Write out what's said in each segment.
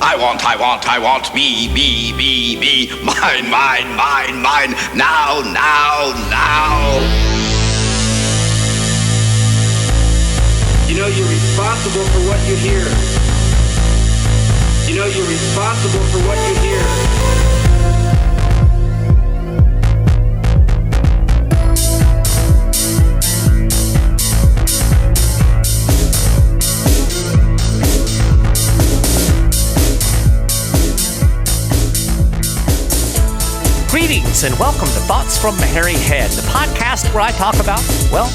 I want, me, mine, now. You know you're responsible for what you hear. You know you're responsible for what you hear. Greetings and welcome to Thoughts from Maharrey Head, the podcast where I talk about, well,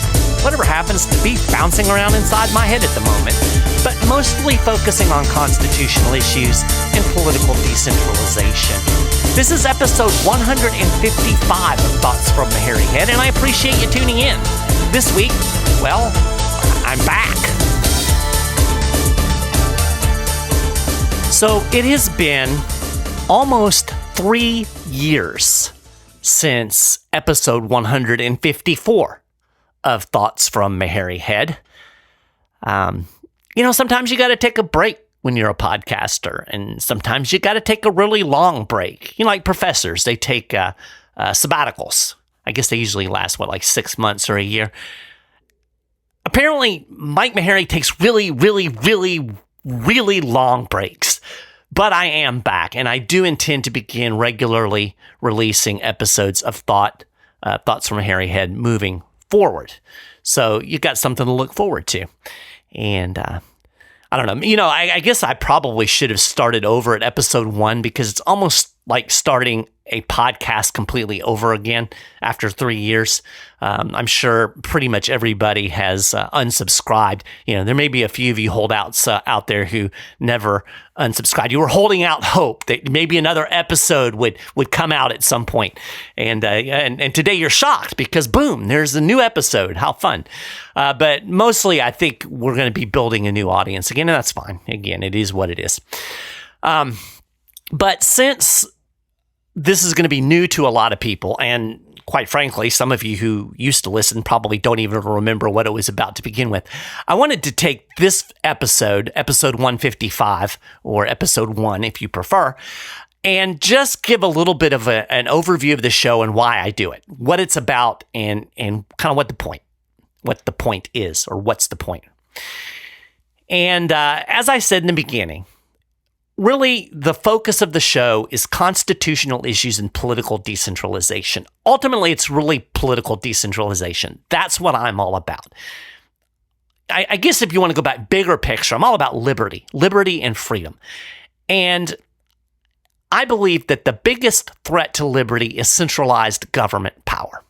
whatever happens to be bouncing around inside my head at the moment, but mostly focusing on constitutional issues and political decentralization. This is episode 155 of Thoughts from Maharrey Head, and I appreciate you tuning in. This week, well, I'm back. So it has been almost 3 years since episode 154 of Thoughts from Maharrey Head. Sometimes you got to take a break when you're a podcaster, and sometimes you got to take a really long break. Like professors, they take sabbaticals. I guess they usually last, 6 months or a year. Apparently, Mike Maharrey takes really, really, really, really long breaks. But I am back, and I do intend to begin regularly releasing episodes of Thoughts from Maharrey Head moving forward. So you got something to look forward to. And I don't know. I guess I probably should have started over at episode 1 because it's almost like starting a podcast completely over again after 3 years. I'm sure pretty much everybody has unsubscribed. There may be a few of you holdouts out there who never unsubscribed. You were holding out hope that maybe another episode would come out at some point. And today you're shocked because boom, there's a new episode. How fun. But mostly I think we're going to be building a new audience again, and that's fine. Again, it is what it is. But since this is going to be new to a lot of people, and quite frankly, some of you who used to listen probably don't even remember what it was about to begin with. I wanted to take this episode 155, or episode 1 if you prefer, and just give a little bit of an overview of the show and why I do it, what it's about, and kind of what the point is, or what's the point. And as I said in the beginning, really, the focus of the show is constitutional issues and political decentralization. Ultimately, it's really political decentralization. That's what I'm all about. I guess if you want to go back bigger picture, I'm all about liberty and freedom. And I believe that the biggest threat to liberty is centralized government power.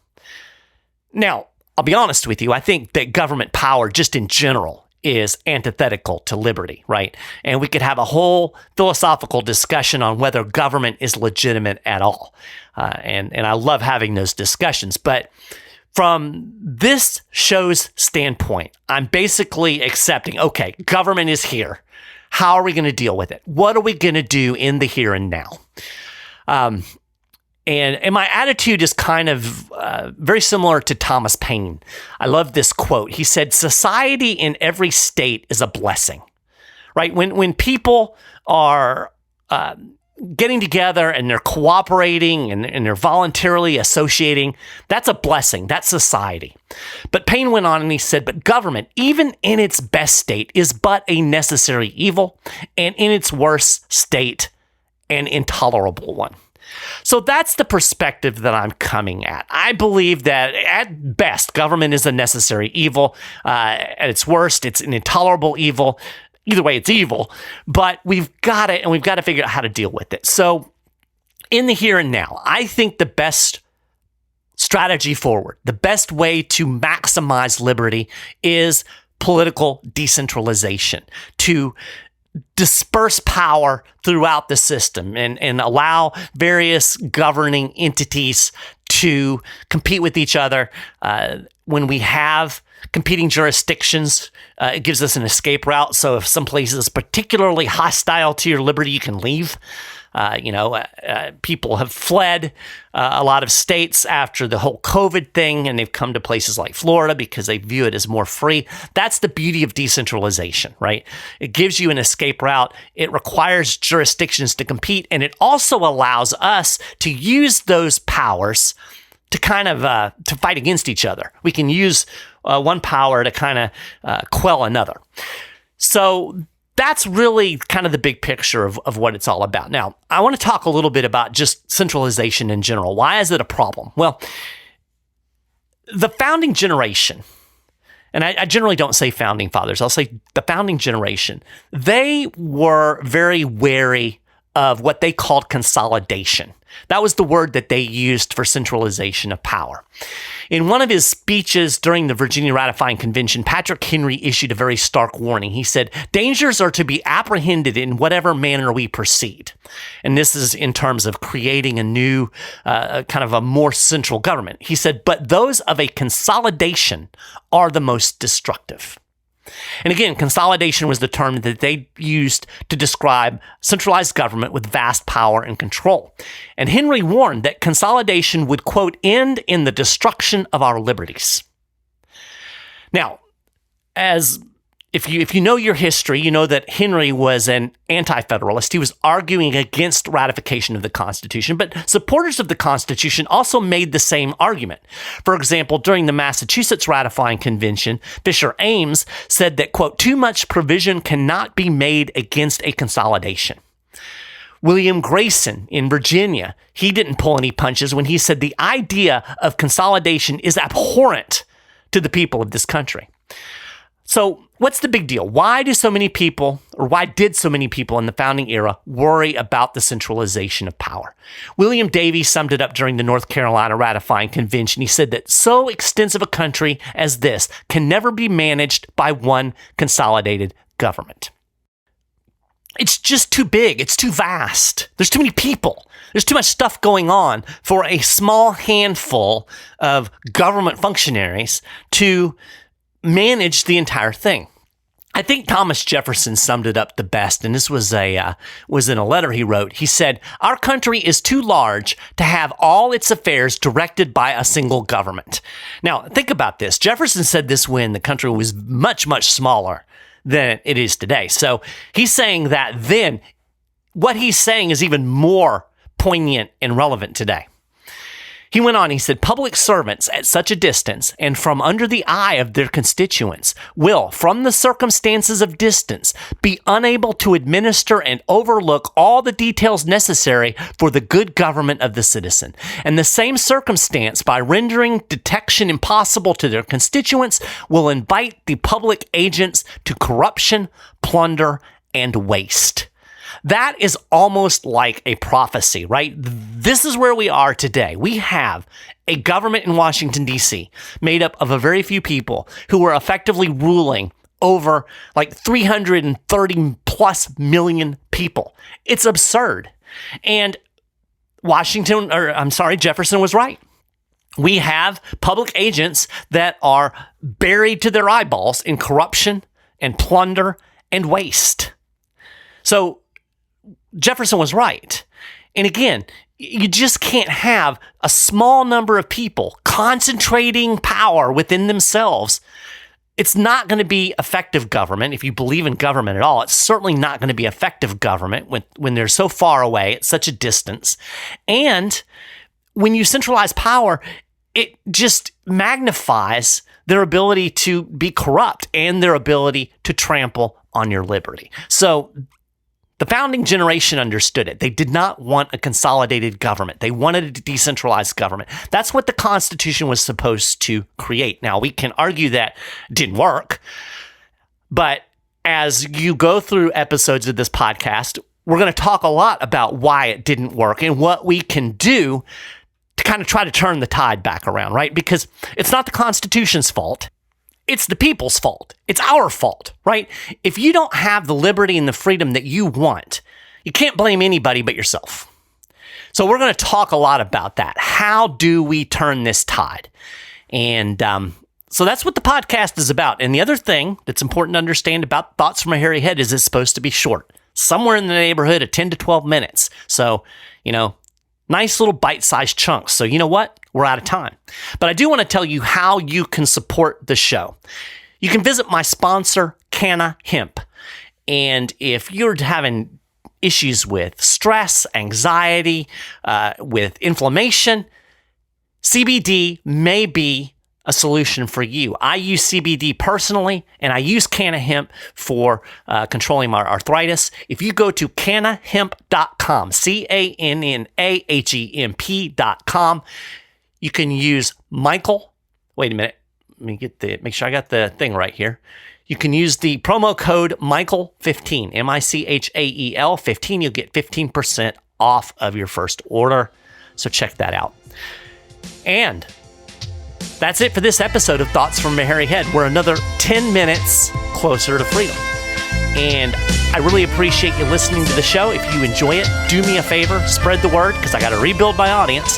Now, I'll be honest with you, I think that government power just in general is antithetical to liberty, right? And we could have a whole philosophical discussion on whether government is legitimate at all. And I love having those discussions. But from this show's standpoint, I'm basically accepting, okay, government is here. How are we going to deal with it? What are we going to do in the here and now? And my attitude is kind of very similar to Thomas Paine. I love this quote. He said, "Society in every state is a blessing," right? When people are getting together and they're cooperating and they're voluntarily associating, that's a blessing. That's society. But Paine went on and he said, "But government, even in its best state, is but a necessary evil, and in its worst state, an intolerable one." So that's the perspective that I'm coming at. I believe that at best, government is a necessary evil. At its worst, it's an intolerable evil. Either way, it's evil. But we've got it, and we've got to figure out how to deal with it. So in the here and now, I think the best strategy forward, the best way to maximize liberty is political decentralization, to disperse power throughout the system and allow various governing entities to compete with each other. When we have competing jurisdictions, it gives us an escape route. So if some place is particularly hostile to your liberty, you can leave. People have fled a lot of states after the whole COVID thing, and they've come to places like Florida because they view it as more free. That's the beauty of decentralization, right? It gives you an escape route. It requires jurisdictions to compete, and it also allows us to use those powers to kind of to fight against each other. We can use one power to kind of quell another. So that's really kind of the big picture of what it's all about. Now, I want to talk a little bit about just centralization in general. Why is it a problem? Well, the founding generation, and I generally don't say founding fathers, I'll say the founding generation, they were very wary of what they called consolidation. That was the word that they used for centralization of power. In one of his speeches during the Virginia Ratifying Convention, Patrick Henry issued a very stark warning. He said, "Dangers are to be apprehended in whatever manner we proceed." And this is in terms of creating a new, kind of a more central government. He said, "But those of a consolidation are the most destructive." And again, consolidation was the term that they used to describe centralized government with vast power and control. And Henry warned that consolidation would, quote, "end in the destruction of our liberties." Now, if you know your history, you know that Henry was an anti-federalist. He was arguing against ratification of the Constitution, but supporters of the Constitution also made the same argument. For example, during the Massachusetts Ratifying Convention, Fisher Ames said that, quote, "too much provision cannot be made against a consolidation." William Grayson in Virginia, he didn't pull any punches when he said the idea of consolidation is abhorrent to the people of this country. So what's the big deal? Why did so many people in the founding era worry about the centralization of power? William Davie summed it up during the North Carolina Ratifying Convention. He said that so extensive a country as this can never be managed by one consolidated government. It's just too big. It's too vast. There's too many people. There's too much stuff going on for a small handful of government functionaries to manage the entire thing. I think Thomas Jefferson summed it up the best, and this was in a letter he wrote. He said, "Our country is too large to have all its affairs directed by a single government." Now, think about this. Jefferson said this when the country was much, much smaller than it is today. So he's saying that then. What he's saying is even more poignant and relevant today. He went on, he said, "Public servants at such a distance and from under the eye of their constituents will, from the circumstances of distance, be unable to administer and overlook all the details necessary for the good government of the citizen. And the same circumstance, by rendering detection impossible to their constituents, will invite the public agents to corruption, plunder, and waste." That is almost like a prophecy, right? This is where we are today. We have a government in Washington, D.C., made up of a very few people who are effectively ruling over like 330 plus million people. It's absurd. And Jefferson was right. We have public agents that are buried to their eyeballs in corruption and plunder and waste. So Jefferson was right. And again, you just can't have a small number of people concentrating power within themselves. It's not going to be effective government. If you believe in government at all, it's certainly not going to be effective government when they're so far away at such a distance. And when you centralize power, it just magnifies their ability to be corrupt and their ability to trample on your liberty. So the founding generation understood it. They did not want a consolidated government. They wanted a decentralized government. That's what the Constitution was supposed to create. Now, we can argue that it didn't work, but as you go through episodes of this podcast, we're going to talk a lot about why it didn't work and what we can do to kind of try to turn the tide back around, right? Because it's not the Constitution's fault. It's the people's fault. It's our fault, right? If you don't have the liberty and the freedom that you want, you can't blame anybody but yourself. So we're going to talk a lot about that. How do we turn this tide? And so that's what the podcast is about. And the other thing that's important to understand about Thoughts from a Hairy Head is it's supposed to be short. somewhere in the neighborhood of 10 to 12 minutes. So, nice little bite-sized chunks. So you know what? We're out of time. But I do want to tell you how you can support the show. You can visit my sponsor, Canna Hemp. And if you're having issues with stress, anxiety, with inflammation, CBD may be a solution for you. I use CBD personally, and I use Canna Hemp for controlling my arthritis. If you go to cannahemp.com, CANNAHEMP.com, you can use Michael. Wait a minute. Let me make sure I got the thing right here. You can use the promo code Michael15, MICHAEL 15. You'll get 15% off of your first order. So check that out. And that's it for this episode of Thoughts from Maharrey Head. We're another 10 minutes closer to freedom. And I really appreciate you listening to the show. If you enjoy it, do me a favor, spread the word, because I got to rebuild my audience.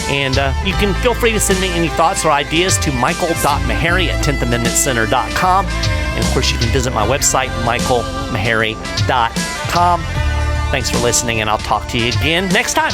And you can feel free to send me any thoughts or ideas to michael.maharrey@10thamendmentcenter.com. And of course, you can visit my website, michaelmaharrey.com. Thanks for listening, and I'll talk to you again next time.